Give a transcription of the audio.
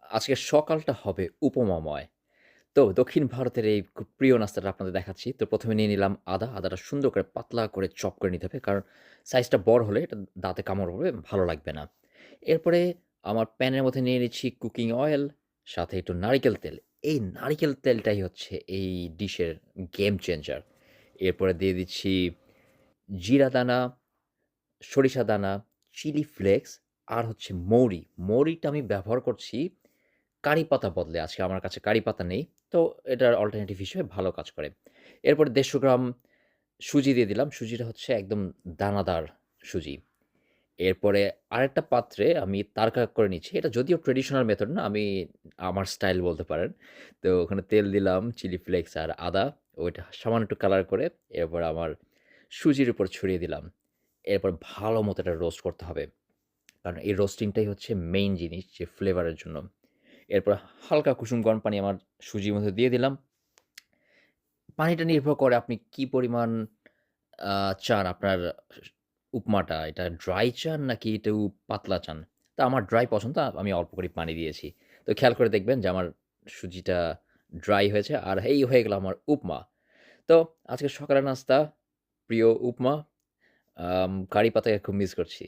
আজকের সকালটা হবে উপমাময়। তো দক্ষিণ ভারতের এই খুব প্রিয় নাস্তাটা আপনাদের দেখাচ্ছি। তো ১ম এ নিয়ে নিলাম আদা। আদাটা সুন্দর করে পাতলা করে চপ করে নিতে হবে। কারণ সাইজটা বড় হলে এটা দাঁতে কামড় পড়বে, ভালো লাগবে না। এরপরে আমার প্যানের মধ্যে নিয়ে নিচ্ছি কুকিং অয়েল, সাথে একটু নারিকেল তেল। এই নারিকেল তেলটাই হচ্ছে এই ডিশের গেম চেঞ্জার। এরপরে দিয়ে দিচ্ছি জিরা দানা, সরিষা দানা, চিলি ফ্লেক্স আর হচ্ছে মৌরি। মৌরিটা আমি ব্যবহার করছি কারি পাতা বদলে। আজকে আমার কাছে কারি পাতা নেই। তো এটার অল্টারনেটিভ হিসেবে ভালো কাজ করে। এরপরে ১৫০ গ্রাম সুজি দিয়ে দিলাম। সুজিটা হচ্ছে একদম দানাদার সুজি। এরপরে আরেকটা পাত্রে আমি তারকা করে নিচ্ছি। এটা যদিও ট্র্যাডিশনাল মেথড না, আমি আমার স্টাইল বলতে পারেন। তো ওখানে তেল দিলাম, চিলি ফ্লেক্স আর আদা। ওইটা সামান্য একটু কালার করে এরপর আমার সুজির উপর ছড়িয়ে দিলাম। এরপর ভালো মতো এটা রোস্ট করতে হবে। কারণ এই রোস্টিংটাই হচ্ছে মেইন জিনিস যে ফ্লেভারের জন্য। এরপর হালকা কুসুম গরম পানি আমার সুজির মধ্যে দিয়ে দিলাম। পানিটা নির্ভর করে আপনি কি পরিমাণ আ চান আপনার উপমাটা। এটা ড্রাই চান নাকি একটু পাতলা চান? তো আমার ড্রাই পছন্দ। আমি অল্প করে পানি দিয়েছি। তো খেয়াল করে দেখবেন যে আমার সুজিটা ড্রাই হয়েছে। আর এই হয়ে গেল আমার উপমা। তো আজকে সকালের নাস্তা প্রিয় উপমা। কারি পাতাকে খুব মিস করছি।